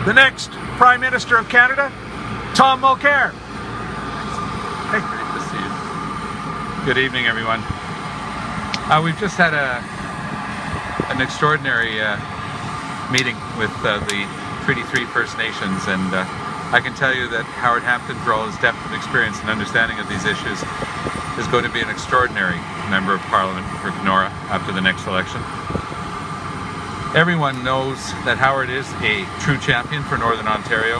the next Prime Minister of Canada, Tom Mulcair. Hey. Great to see you. Good evening, everyone. We've just had an extraordinary meeting with the Treaty 3 First Nations, and I can tell you that Howard Hampton, for all his depth of experience and understanding of these issues, is going to be an extraordinary Member of Parliament for Kenora after the next election. Everyone knows that Howard is a true champion for Northern Ontario.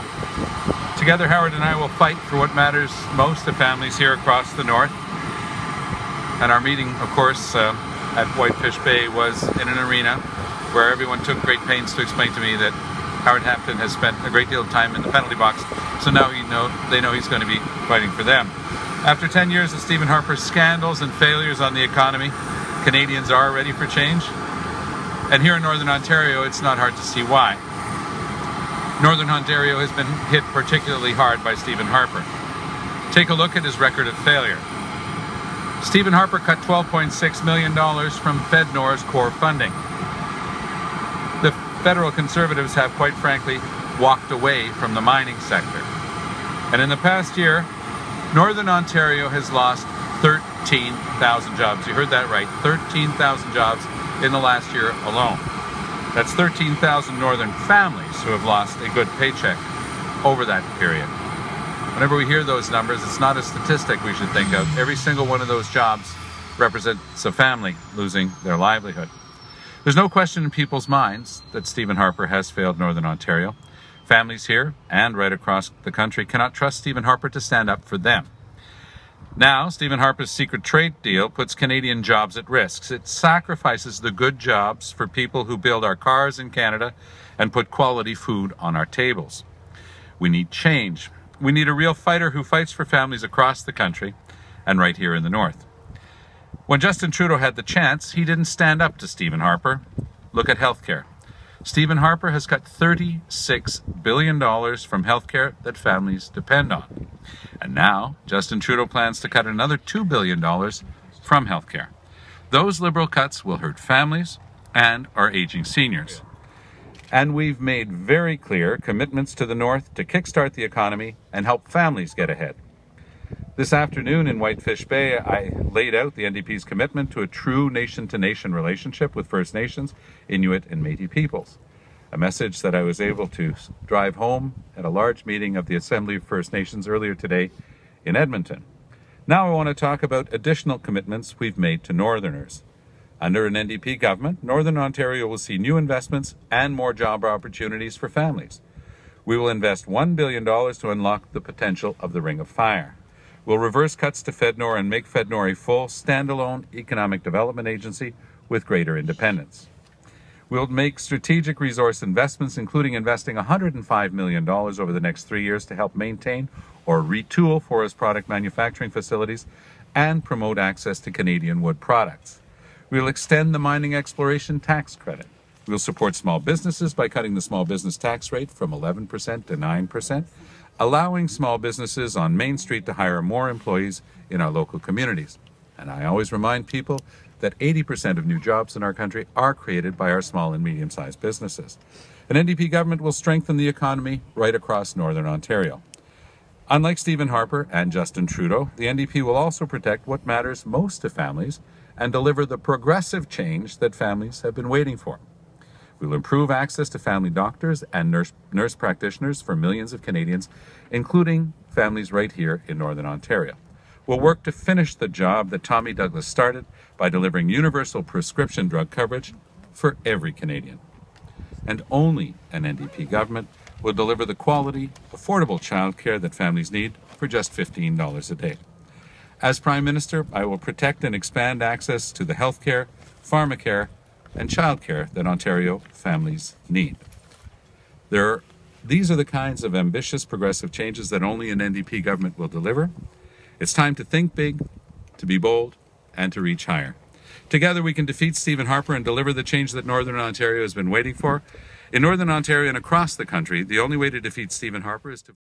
Together, Howard and I will fight for what matters most to families here across the north. And our meeting, of course, at Whitefish Bay was in an arena where everyone took great pains to explain to me that Howard Hampton has spent a great deal of time in the penalty box, so now they know he's going to be fighting for them. After 10 years of Stephen Harper's scandals and failures on the economy, Canadians are ready for change. And here in Northern Ontario, it's not hard to see why. Northern Ontario has been hit particularly hard by Stephen Harper. Take a look at his record of failure. Stephen Harper cut $12.6 million from FedNor's core funding. The federal Conservatives have, quite frankly, walked away from the mining sector. And in the past year, Northern Ontario has lost 13,000 jobs. You heard that right, 13,000 jobs in the last year alone. That's 13,000 Northern families who have lost a good paycheck over that period. Whenever we hear those numbers, it's not a statistic we should think of. Every single one of those jobs represents a family losing their livelihood. There's no question in people's minds that Stephen Harper has failed Northern Ontario. Families here and right across the country cannot trust Stephen Harper to stand up for them. Now, Stephen Harper's secret trade deal puts Canadian jobs at risk. It sacrifices the good jobs for people who build our cars in Canada and put quality food on our tables. We need change. We need a real fighter who fights for families across the country and right here in the north. When Justin Trudeau had the chance, he didn't stand up to Stephen Harper. Look at healthcare. Stephen Harper has cut $36 billion from healthcare that families depend on. And now, Justin Trudeau plans to cut another $2 billion from healthcare. Those Liberal cuts will hurt families and our aging seniors. And we've made very clear commitments to the North to kickstart the economy and help families get ahead. This afternoon in Whitefish Bay, I laid out the NDP's commitment to a true nation-to-nation relationship with First Nations, Inuit and Métis peoples. A message that I was able to drive home at a large meeting of the Assembly of First Nations earlier today in Edmonton. Now I want to talk about additional commitments we've made to Northerners. Under an NDP government, Northern Ontario will see new investments and more job opportunities for families. We will invest $1 billion to unlock the potential of the Ring of Fire. We'll reverse cuts to FedNor and make FedNor a full, standalone economic development agency with greater independence. We'll make strategic resource investments, including investing $105 million over the next 3 years to help maintain or retool forest product manufacturing facilities and promote access to Canadian wood products. We'll extend the mining exploration tax credit. We'll support small businesses by cutting the small business tax rate from 11% to 9%, allowing small businesses on Main Street to hire more employees in our local communities. And I always remind people that 80% of new jobs in our country are created by our small and medium-sized businesses. An NDP government will strengthen the economy right across Northern Ontario. Unlike Stephen Harper and Justin Trudeau, the NDP will also protect what matters most to families and deliver the progressive change that families have been waiting for. We'll improve access to family doctors and nurse practitioners for millions of Canadians, including families right here in Northern Ontario. We'll work to finish the job that Tommy Douglas started by delivering universal prescription drug coverage for every Canadian. And only an NDP government will deliver the quality, affordable childcare that families need for just $15 a day. As Prime Minister, I will protect and expand access to the healthcare, pharmacare, and childcare that Ontario families need. These are the kinds of ambitious progressive changes that only an NDP government will deliver. It's time to think big, to be bold, and to reach higher. Together we can defeat Stephen Harper and deliver the change that Northern Ontario has been waiting for. In Northern Ontario and across the country, the only way to defeat Stephen Harper is to